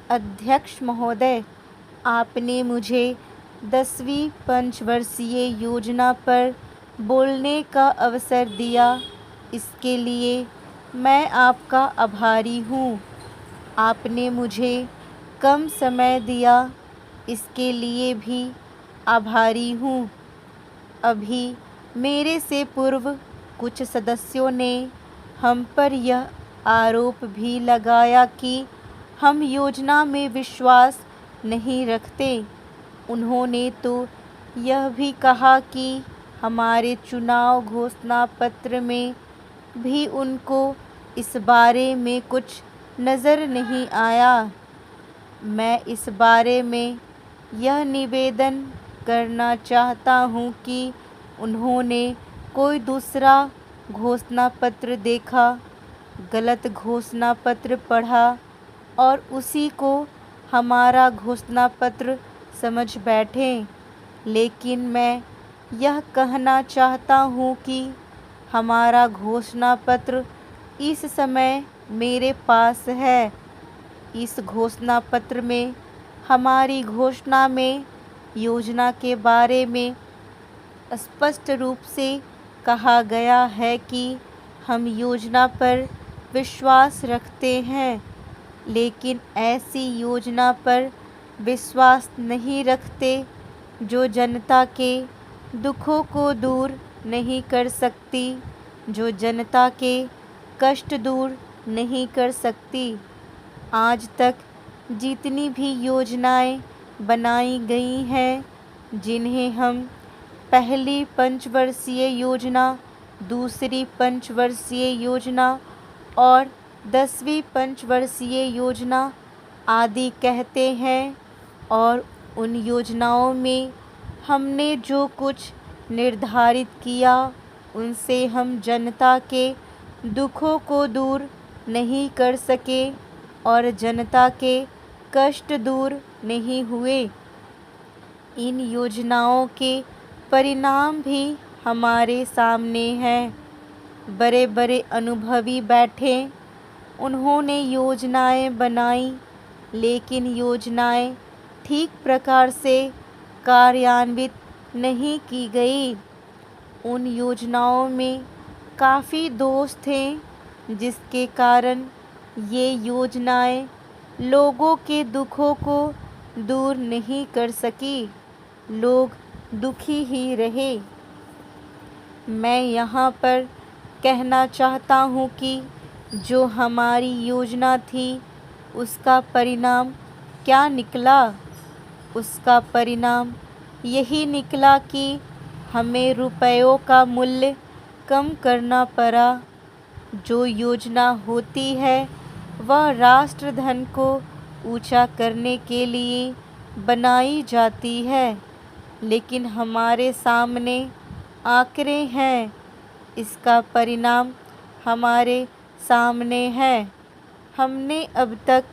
अध्यक्ष महोदय, आपने मुझे 10वीं पंचवर्षीय योजना पर बोलने का अवसर दिया, इसके लिए मैं आपका आभारी हूँ। आपने मुझे कम समय दिया, इसके लिए भी आभारी हूँ। अभी मेरे से पूर्व कुछ सदस्यों ने हम पर यह आरोप भी लगाया कि हम योजना में विश्वास नहीं रखते। उन्होंने तो यह भी कहा कि हमारे चुनाव घोषणा पत्र में भी उनको इस बारे में कुछ नज़र नहीं आया। मैं इस बारे में यह निवेदन करना चाहता हूँ कि उन्होंने कोई दूसरा घोषणा पत्र देखा, गलत घोषणा पत्र पढ़ा और उसी को हमारा घोषणा पत्र समझ बैठें। लेकिन मैं यह कहना चाहता हूँ कि हमारा घोषणा पत्र इस समय मेरे पास है। इस घोषणा पत्र में हमारी घोषणा में योजना के बारे में स्पष्ट रूप से कहा गया है कि हम योजना पर विश्वास रखते हैं, लेकिन ऐसी योजना पर विश्वास नहीं रखते जो जनता के दुखों को दूर नहीं कर सकती, जो जनता के कष्ट दूर नहीं कर सकती। आज तक जितनी भी योजनाएं बनाई गई हैं, जिन्हें हम पहली पंचवर्षीय योजना, दूसरी पंचवर्षीय योजना और 10वीं पंचवर्षीय योजना आदि कहते हैं, और उन योजनाओं में हमने जो कुछ निर्धारित किया, उनसे हम जनता के दुखों को दूर नहीं कर सके और जनता के कष्ट दूर नहीं हुए। इन योजनाओं के परिणाम भी हमारे सामने हैं। बड़े बड़े अनुभवी बैठे, उन्होंने योजनाएं बनाई, लेकिन योजनाएं ठीक प्रकार से कार्यान्वित नहीं की गई। उन योजनाओं में काफ़ी दोष थे, जिसके कारण ये योजनाएं लोगों के दुखों को दूर नहीं कर सकी। लोग दुखी ही रहे। मैं यहाँ पर कहना चाहता हूँ कि जो हमारी योजना थी, उसका परिणाम क्या निकला? उसका परिणाम यही निकला कि हमें रुपयों का मूल्य कम करना पड़ा। जो योजना होती है वह राष्ट्रधन को ऊंचा करने के लिए बनाई जाती है, लेकिन हमारे सामने आंकड़े हैं। इसका परिणाम हमारे सामने है। हमने अब तक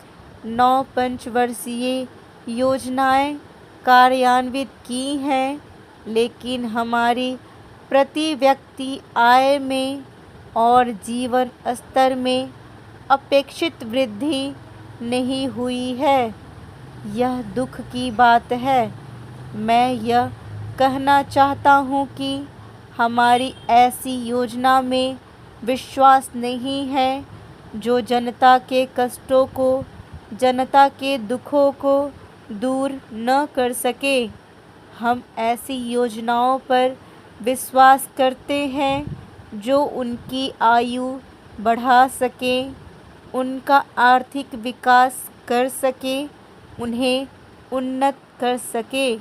9 पंचवर्षीय योजनाएं कार्यान्वित की हैं, लेकिन हमारी प्रति व्यक्ति आय में और जीवन स्तर में अपेक्षित वृद्धि नहीं हुई है। यह दुख की बात है। मैं यह कहना चाहता हूँ कि हमारी ऐसी योजना में विश्वास नहीं है जो जनता के कष्टों को, जनता के दुखों को दूर न कर सके। हम ऐसी योजनाओं पर विश्वास करते हैं जो उनकी आयु बढ़ा सके, उनका आर्थिक विकास कर सके, उन्हें उन्नत कर सके।